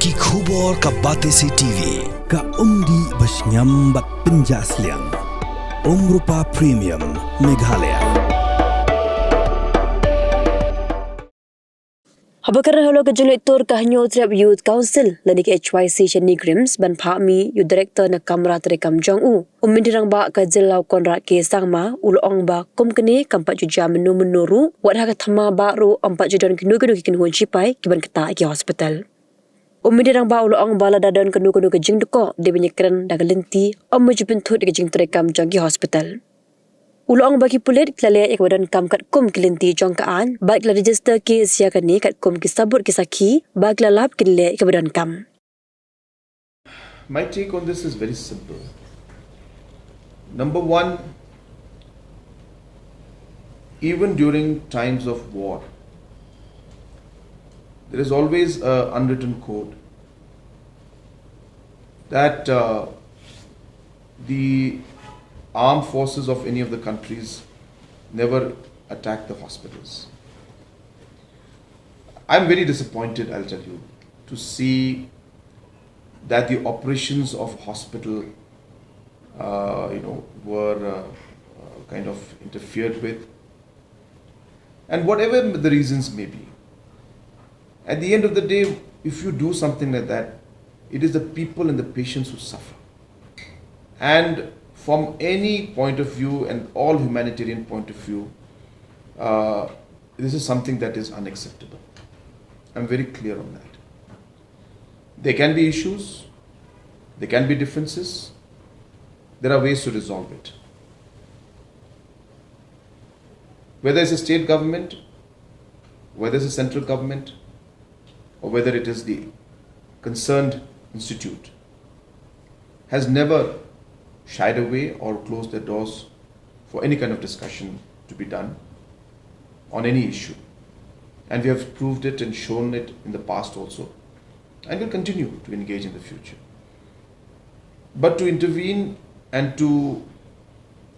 Ki khubor ka Batesi TV. Ka umdi basnyam bat penjaslian. Rupa Premium Meghalaya. Habakar halo ke julid tur ka hanyo trap youth council lani ke HYC Neigrihms ban phami youth director na kamra terekam jong u umindirang ba ka jelau Conrad ke sangma ulong ba komkene kampat juja menuru wadha ka Thma ba ro ampat judan kenu kin hon chipai kiban Ktah ke hospital umindirang ba ulong bala dadan kenu ke jing deko de benyekran daga lenti om jupin thut ke jing terekam jong ke hospital Ulong bagi pulit kelale ek wadan kam kat kum kelinti jong kaan baik la register ke sia kani kat kum kisabut kisaki baik la lap kille ke wadan kam. My take on this is very simple. Number one, even during times of war, there is always an unwritten code that the armed forces of any of the countries never attack the hospitals. I'm very disappointed, I'll tell you, to see that the operations of hospital, were kind of interfered with, and whatever the reasons may be. At the end of the day, if you do something like that, it is the people and the patients who suffer. And from any point of view and all humanitarian point of view, this is something that is unacceptable. I'm very clear on that. There can be issues, there can be differences, there are ways to resolve it. Whether it's a state government, whether it's a central government, or whether it is the concerned institute, has never shied away or closed their doors for any kind of discussion to be done on any issue. And we have proved it and shown it in the past also, and will continue to engage in the future. But to intervene and to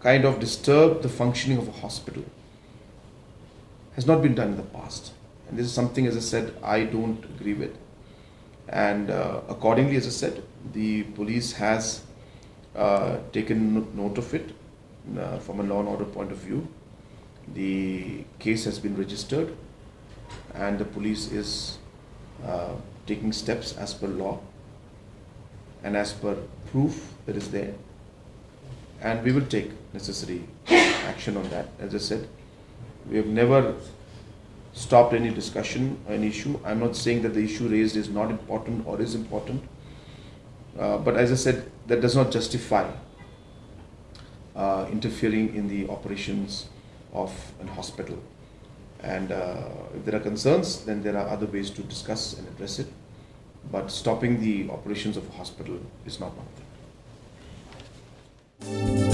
kind of disturb the functioning of a hospital has not been done in the past. And this is something, as I said, I don't agree with. And accordingly, as I said, the police has taken note of it from a law and order point of view. The case has been registered and the police is taking steps as per law and as per proof that is there, and we will take necessary action on that. As I said, we have never stopped any discussion or any issue. I'm not saying that the issue raised is not important or is important. But as I said, that does not justify interfering in the operations of an hospital. And if there are concerns, then there are other ways to discuss and address it. But stopping the operations of a hospital is not one of them.